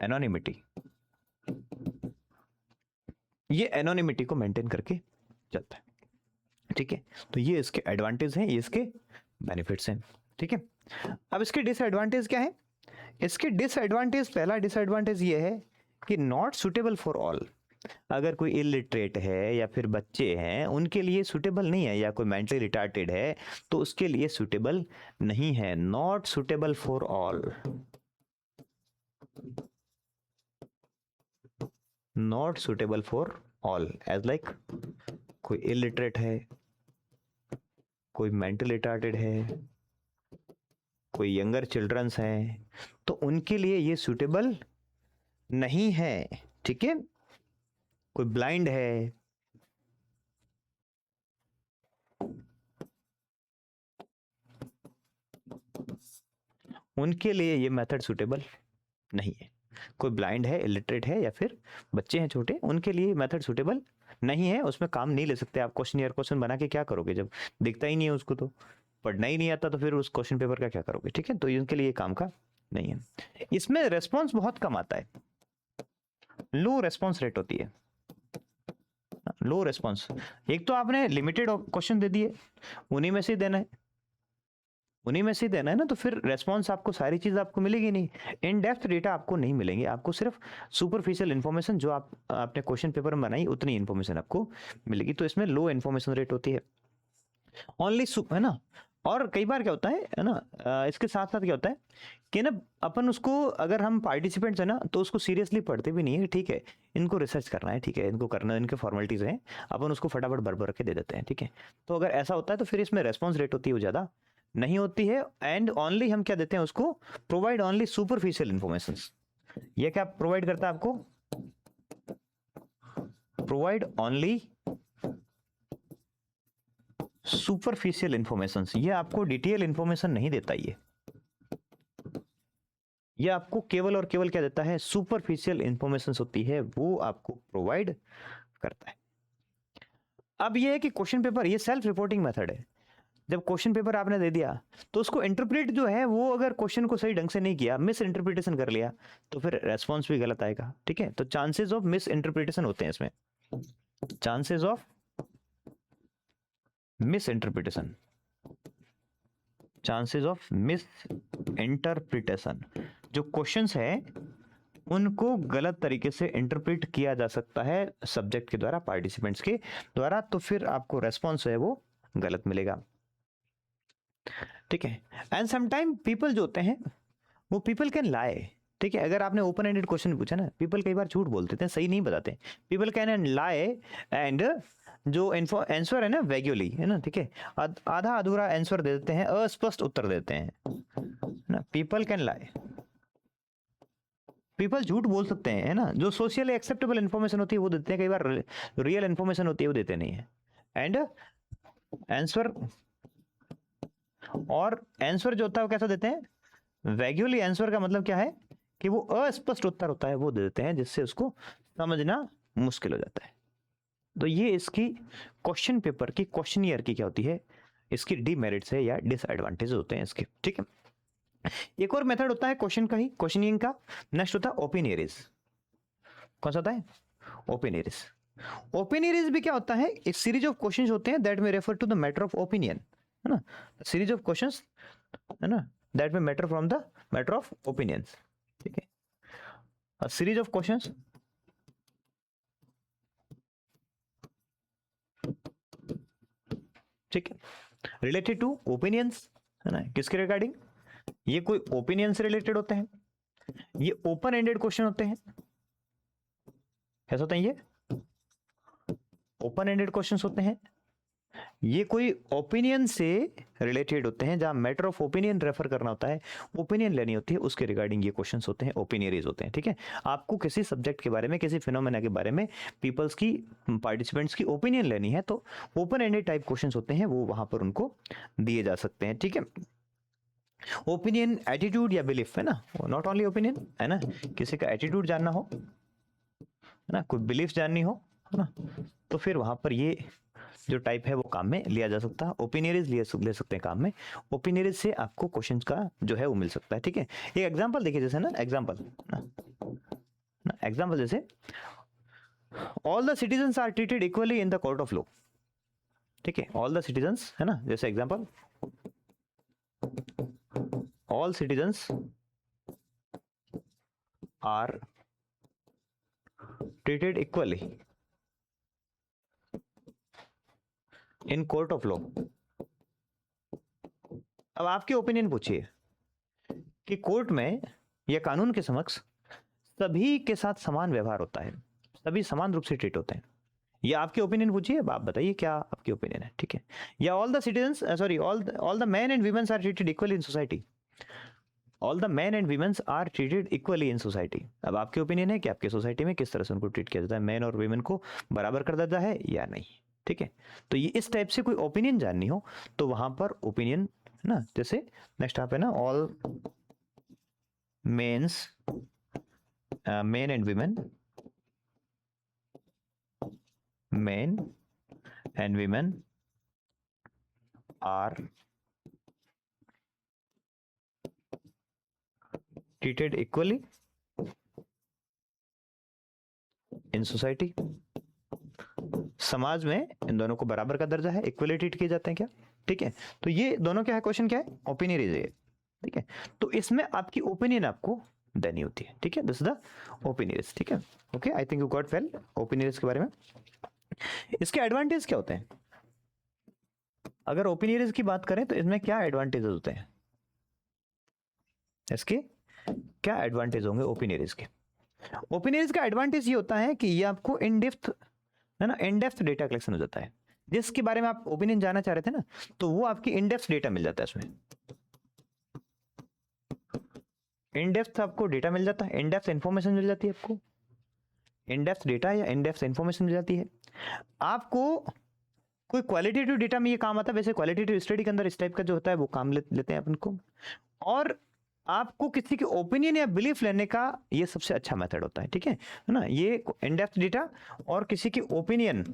anonymity. ये एनोनिमिटी को मेंटेन करके चलता है, ठीक है। तो ये इसके एडवांटेज हैं, ये इसके बेनिफिट्स हैं, ठीक है। अब इसके डिसएडवांटेज क्या है? इसके डिसएडवांटेज, पहला डिसएडवांटेज ये है कि नॉट सुटेबल फॉर ऑल। अगर कोई इलिटरेट है या फिर बच्चे हैं, उनके लिए सुटेबल नहीं है, या कोई मेंटली रिटार्टेड है तो उसके लिए सुटेबल नहीं है। Not suitable for all, not suitable for all, as like कोई इलिटरेट है, कोई मेंटल रिटार्टेड है, कोई यंगर चिल्ड्रंस हैं, तो उनके लिए ये सुटेबल नहीं है, ठीक है। कोई ब्लाइंड है, उनके लिए ये मेथड सुटेबल नहीं है। कोई ब्लाइंड है, इलिटरेट है, या फिर बच्चे हैं छोटे, उनके लिए मेथड सुटेबल नहीं है, उसमें काम नहीं ले सकते आप। क्वेश्चन बना के क्या करोगे जब दिखता ही नहीं है उसको, तो पढ़ना ही नहीं आता, तो फिर उस क्वेश्चन पेपर का क्या करोगे? ठीक है, तो इनके लिए काम का नहीं है। इसमें रेस्पॉन्स बहुत कम आता है, लो रेस्पॉन्स रेट होती है, लो रेस्पॉन्स। एक तो आपने लिमिटेड क्वेश्चन दे दिए, उन्हीं में से देना है, उन्हीं में से देना है ना, तो फिर रेस्पॉन्स आपको सारी चीज आपको मिलेगी नहीं, इन डेप्थ डेटा आपको नहीं मिलेंगे, आपको सिर्फ सुपरफिशियल इन्फॉर्मेशन जो आपने क्वेश्चन पेपर में बनाई उतनी इन्फॉर्मेशन आपको मिलेगी। तो इसमें लो इन्फॉर्मेशन रेट होती है ओनली, है ना। और कई बार क्या होता है ना, इसके साथ साथ क्या होता है कि ना, अपन उसको, अगर हम पार्टिसिपेंट्स है ना, तो उसको सीरियसली पढ़ते भी नहीं है। ठीक है, इनको रिसर्च करना है, ठीक है, इनको करना, इनके फॉर्मेलिटीज हैं, अपन उसको फटाफट भर के दे देते हैं। ठीक है, तो अगर ऐसा होता है तो फिर इसमें रेस्पॉन्स रेट होती है वो ज़्यादा नहीं होती है। एंड ओनली हम क्या देते हैं उसको, प्रोवाइड ओनली सुपरफिशियल इंफॉर्मेशन। ये क्या प्रोवाइड करता है आपको, प्रोवाइड ओनली सुपरफिशियल इंफॉर्मेशन। ये आपको डिटेल इंफॉर्मेशन नहीं देता, ये आपको केवल और केवल क्या देता है, सुपरफिशियल इंफॉर्मेशन होती है वो आपको प्रोवाइड करता है। अब ये है कि क्वेश्चन पेपर, ये सेल्फ रिपोर्टिंग मेथड है। जब क्वेश्चन पेपर आपने दे दिया तो उसको इंटरप्रेट जो है वो, अगर क्वेश्चन को सही ढंग से नहीं किया, मिस इंटरप्रिटेशन कर लिया, तो फिर रेस्पॉन्स भी गलत आएगा। ठीक है, तो चांसेस ऑफ मिस इंटरप्रिटेशन होते हैं इसमें, chances of miss interpretation, chances of miss interpretation. जो क्वेश्चंस है उनको गलत तरीके से इंटरप्रेट किया जा सकता है सब्जेक्ट के द्वारा, पार्टिसिपेंट्स के द्वारा, तो फिर आपको रेस्पॉन्स है वो गलत मिलेगा। ठीक है, एंड समटाइम पीपल जो होते हैं वो पीपल कैन लाई। ठीक है, अगर आपने ओपन एंडेड क्वेश्चन पूछा ना, पीपल कई बार झूठ बोलते हैं, सही नहीं बताते, people can and lie, and जो आंसर है ना वैग्यूली, है ना, ठीक है, आधा अधूरा आंसर दे देते हैं, अस्पष्ट उत्तर देते हैं ना, पीपल कैन लाई, पीपल झूठ बोल सकते हैं, है ना। जो सोशली एक्सेप्टेबल इंफॉर्मेशन होती है वो देते हैं, कई बार रियल इंफॉर्मेशन होती है वो देते नहीं है। एंड आंसर, और आंसर जो होता है वो कैसा देते हैं, वैग्यूली। आंसर का मतलब क्या है कि वो अस्पष्ट उत्तर होता है वो दे देते हैं, जिससे उसको समझना मुश्किल हो जाता है। तो ये इसकी क्वेश्चन पेपर की, क्वेश्चन ईयर की क्या होती है, इसकी डीमेरिट्स है या डिसएडवांटेज होते हैं इसके। ठीक है, एक और मेथड होता है क्वेश्चन का ही, क्वेश्चनिंग का। नेक्स्ट होता है ओपिनियरीज। कौन सा होता है, ओपिनियरीज। ओपिनियरीज भी क्या होता है, एक सीरीज ऑफ क्वेश्चंस होते हैं दैट में refer to the matter of opinion, है ना, सीरीज ऑफ क्वेश्चंस, है ना, दैट में matter from the matter of opinions. ठीक है, अ सीरीज ऑफ क्वेश्चंस ठीक है, रिलेटेड टू ओपिनियंस, है ना, किसके रिगार्डिंग, ये कोई ओपिनियन से रिलेटेड होते हैं, ये ओपन एंडेड क्वेश्चन होते हैं। कैसे होते हैं ये, ओपन एंडेड क्वेश्चंस होते हैं। ये कोई ओपिनियन से रिलेटेड होते हैं, जहां मैटर ऑफ ओपिनियन रेफर करना होता है, ओपिनियन लेनी होती है, उसके रिगार्डिंग ये क्वेश्चंस होते हैं, ओपिनियरीज होते हैं। ठीक है, आपको किसी सब्जेक्ट के बारे में, किसी फिनोमेना के बारे में पीपल्स की, पार्टिसिपेंट्स की ओपिनियन लेनी है, तो ओपन एंडेड टाइप क्वेश्चंस होते हैं, वो वहां पर उनको दिए जा सकते हैं। ठीक है, ओपिनियन, एटीट्यूड या बिलीफ, है ना, नॉट ओनली ओपिनियन, है ना, किसी का एटीट्यूड जानना हो, है ना, कोई बिलीफ जाननी हो, है ना, तो फिर वहां पर ये जो टाइप है वो काम में लिया जा सकता है। ओपिनियरीज ले सकते हैं काम में, ओपिनियरीज से आपको क्वेश्चन का जो है वो मिल सकता है। ठीक है, एक एग्जांपल देखिए, जैसे ना एग्जांपल जैसे, all the citizens are treated equally in the court of law. ठीक है, ऑल द सिटीजन्स, है ना, जैसे example, all citizens are treated equally in court of law. अब आपकी ओपिनियन पूछिए कि कोर्ट में या कानून के समक्ष सभी के साथ समान व्यवहार होता है, सभी समान रूप से ट्रीट होते हैं, या आपकी ओपिनियन पूछिए, आप बताइए क्या आपकी ओपिनियन है। ठीक है, या all the citizens, sorry, all the man and womens are treated equally in society, all the man and womens are treated equally in society. अब आपकी ओपिनियन है कि आपकी सोसाइटी में किस तरह से उनको ट्रीट किया जाता है, मैन और वीमेन को बराबर कर देता है या नहीं। ठीक है, तो ये इस टाइप से कोई ओपिनियन जाननी हो तो वहां पर ओपिनियन, है ना, जैसे नेक्स्ट आप है ना, all mens men and women are treated equally in society. समाज में इन दोनों को बराबर का दर्जा है, इक्वली ट्रीट किए जाते हैं क्या? ठीक है, तो ये दोनों क्या है, क्वेश्चन क्या है, ओपिनियन है। ठीक है, तो इसमें आपकी ओपिनियन आपको देनी होती है। ठीक है, दिस इज द ओपिनियन। ठीक है, okay, I think you got well opinion के बारे में। इसके एडवांटेज क्या होते हैं? अगर ओपिनियन की बात करें तो इसमें क्या एडवांटेजेस होते हैं? इसके क्या एडवांटेज होंगे ओपिनियन के? ओपिनियन का एडवांटेज ये होता है कि ये आपको इन डेप्थ, है ना, इन डेप्थ डेटा कलेक्शन हो जाता है। जिसके बारे में आप ओपिनियन जानना चाह रहे थे ना, तो वो आपकी इन डेप्थ डेटा मिल जाता है। इसमें इन डेप्थ आपको डेटा मिल जाता है, इन डेप्थ इंफॉर्मेशन मिल जाती है आपको, इन डेप्थ डेटा या इन डेप्थ इंफॉर्मेशन मिल जाती है आपको। कोई क्वालिटेटिव डेटा में ये काम आता है, वैसे क्वालिटेटिव स्टडी के अंदर इस टाइप का जो होता है वो काम लेते हैं अपन को। और आपको किसी के ओपिनियन या बिलीफ लेने का ये सबसे अच्छा मेथड होता है। ठीक है ना, ये इन डेप्थ डेटा और किसी की ओपिनियन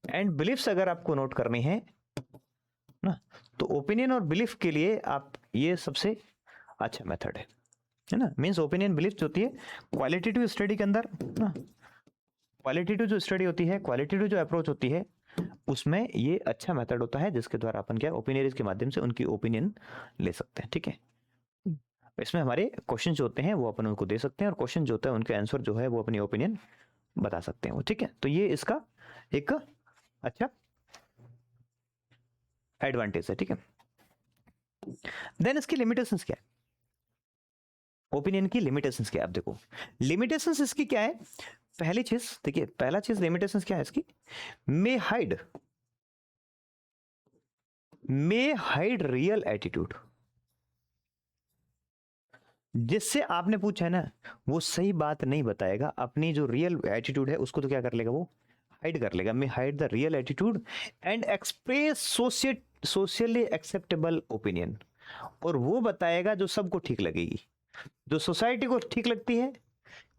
एंड बिलीफ्स अगर आपको नोट करनी है ना, तो ओपिनियन और बिलीफ के लिए आप ये सबसे अच्छा मेथड है ना। मींस ओपिनियन बिलीफ जो होती है क्वालिटेटिव स्टडी के अंदर ना, क्वालिटेटिव जो स्टडी होती है, क्वालिटेटिव जो अप्रोच होती है, उसमें ये अच्छा मेथड होता है जिसके द्वारा अपन क्या ओपिनियन के माध्यम से उनकी ओपिनियन ले सकते हैं। ठीक है, इसमें हमारे क्वेश्चन जो होते हैं वो अपन उनको दे सकते हैं, और क्वेश्चन जो होता है उनके आंसर जो है वो अपनी ओपिनियन बता सकते हैं वो। ठीक है, तो ये इसका एक अच्छा एडवांटेज है। ठीक है, देन इसकी लिमिटेशंस क्या है? ओपिनियन की लिमिटेशंस क्या है? आप देखो लिमिटेशंस इसकी क्या है। पहली चीज देखिए, पहला चीज लिमिटेशंस क्या है इसकी, मे हाइड रियल एटीट्यूड। जिससे आपने पूछा है ना, वो सही बात नहीं बताएगा, अपनी जो रियल एटीट्यूड है उसको तो क्या कर लेगा, वो हाइड कर लेगा। May hide the real attitude and express socially acceptable opinion. और वो बताएगा जो सबको ठीक लगेगी, जो सोसाइटी को ठीक लगती है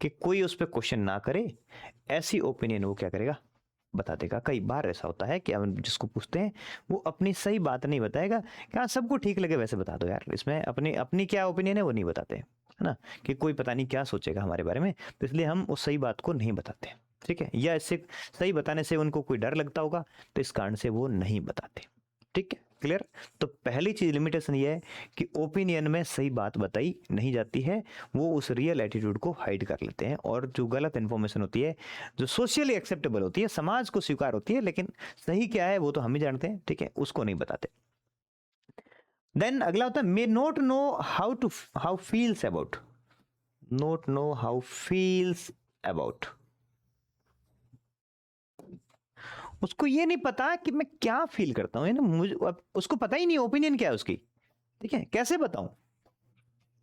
कि कोई उस पर क्वेश्चन ना करे, ऐसी ओपिनियन वो क्या करेगा, बता देगा। कई बार ऐसा होता है कि हम जिसको पूछते हैं वो अपनी सही बात नहीं बताएगा, क्या सबको ठीक लगे वैसे बता दो यार, इसमें अपनी अपनी क्या ओपिनियन है वो नहीं बताते, है ना, कि कोई पता नहीं क्या सोचेगा हमारे बारे में, तो इसलिए हम उस सही बात को नहीं बताते। ठीक है, या इससे सही बताने से उनको कोई डर लगता होगा, तो इस कारण से वो नहीं बताते। ठीक है, क्लियर। तो पहली चीज लिमिटेशन ये है कि ओपिनियन में सही बात बताई नहीं जाती है, वो उस रियल एटीट्यूड को हाइड कर लेते हैं, और जो गलत इंफॉर्मेशन होती है, जो सोशली एक्सेप्टेबल होती है, समाज को स्वीकार होती है, लेकिन सही क्या है वो तो हम ही जानते हैं, ठीक है, उसको नहीं बताते। देन अगला होता है may not know how feels about, not know how feels about. उसको ये नहीं पता कि मैं क्या फील करता हूँ, मुझे उसको पता ही नहीं ओपिनियन क्या है उसकी। ठीक है, कैसे बताऊं?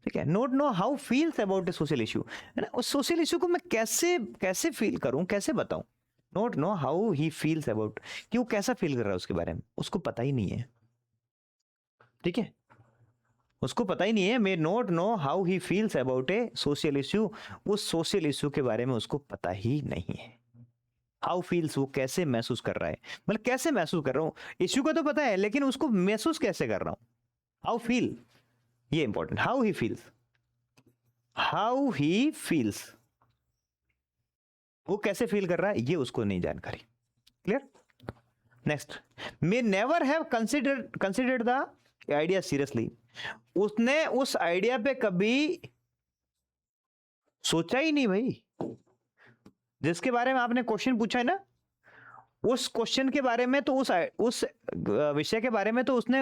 ठीक है, note know how feels about a social issue, है ना, उस सोशल इशू को मैं कैसे कैसे फील करूं, कैसे बताऊं। Note know how he feels about, कि वो कैसा फील कर रहा है उसके बारे में, उसको पता ही नहीं है। ठीक है, उसको पता ही नहीं है। May not know how he feels about a social issue, उस सोशल इशू के बारे में उसको पता ही नहीं है। हाउ फील्स, वो कैसे महसूस कर रहा है, मतलब कैसे महसूस कर रहा हूं, इश्यू का तो पता है लेकिन उसको महसूस कैसे कर रहा हूं। हाउ फील, ये इंपॉर्टेंट, हाउ ही फील्स, वो कैसे फील कर रहा है ये उसको नहीं जानकारी। Clear. Next, may never have considered the idea seriously, उसने उस आइडिया पे कभी सोचा ही नहीं भाई, जिसके बारे में आपने क्वेश्चन पूछा है ना, उस क्वेश्चन के बारे में, तो उस विषय के बारे में तो उसने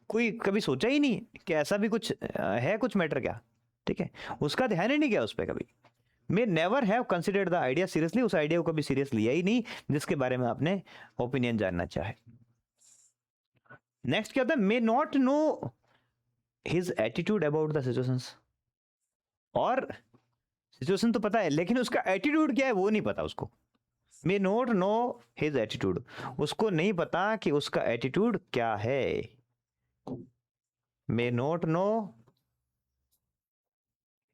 कोई कभी सोचा ही नहीं कि ऐसा भी कुछ है, कुछ मैटर क्या। ठीक है, उसका ध्यान ही नहीं गया उस पर कभी। May never have considered the idea seriously, उस आइडिया को कभी सीरियस लिया ही नहीं जिसके बारे में आपने ओपिनियन जानना चाहे। नेक्स्ट क्या होता है, may not know his attitude about the situations, और सिचुएशन तो पता है लेकिन उसका एटीट्यूड क्या है वो नहीं पता उसको। May not know his attitude, उसको नहीं पता कि उसका एटीट्यूड क्या है। May not know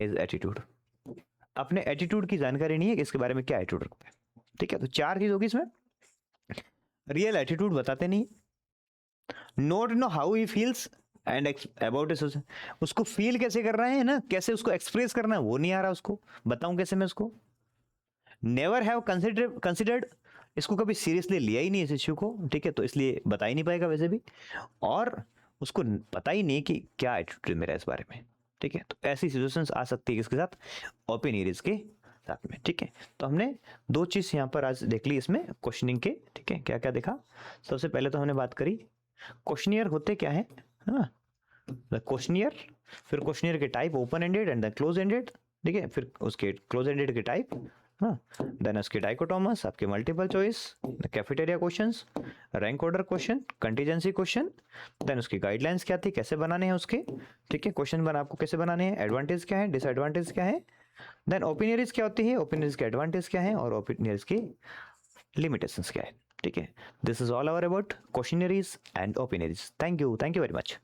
is attitude. अपने एटीट्यूड की जानकारी नहीं है कि इसके बारे में क्या एटीट्यूड रखता है, ठीक है। तो 4 चीज होगी इसमें। रियल एटीट्यूड बताते नहीं, note know how he feels and about it, उसको फील कैसे कर रहे हैं ना, कैसे उसको एक्सप्रेस करना है वो नहीं आ रहा, उसको बताऊं कैसे मैं उसको। नेवर हैव कंसिडर्ड, इसको कभी सीरियसली लिया ही नहीं इस इश्यू को, ठीक है, तो इसलिए बता ही नहीं पाएगा वैसे भी, और उसको पता ही नहीं कि क्या एटीट्यूड मेरा इस बारे में, ठीक है। तो ऐसी सिचुएशंस आ सकती है किसके साथ, ओपिनियरिज के साथ में, ठीक है। तो हमने 2 चीज यहाँ पर आज देख ली इसमें क्वेश्चनिंग के, ठीक है। क्या क्या देखा, सबसे पहले तो हमने बात करी क्वेश्चनियर होते क्या है, क्वेश्चनियर, फिर क्वेश्चनियर के type open ended and then close ended, ठीक है, फिर उसके क्लोज एंडेड के टाइप, देन उसके डाइकोटोमस, आपके multiple choice, cafeteria questions, rank order question, contingency question, then उसकी गाइडलाइंस क्या थी, कैसे बनाने हैं उसके, ठीक है, क्वेश्चन बना आपको कैसे बनाने हैं, एडवांटेज क्या है, डिसएडवांटेज क्या है, देन ओपिनियरिज क्या होती है, ओपिनियरिज के एडवांटेज क्या है, और ओपिनियरिज की लिमिटेशंस क्या है, ठीक है। This is all our about questionnaires and opinionnaires. Thank you very much.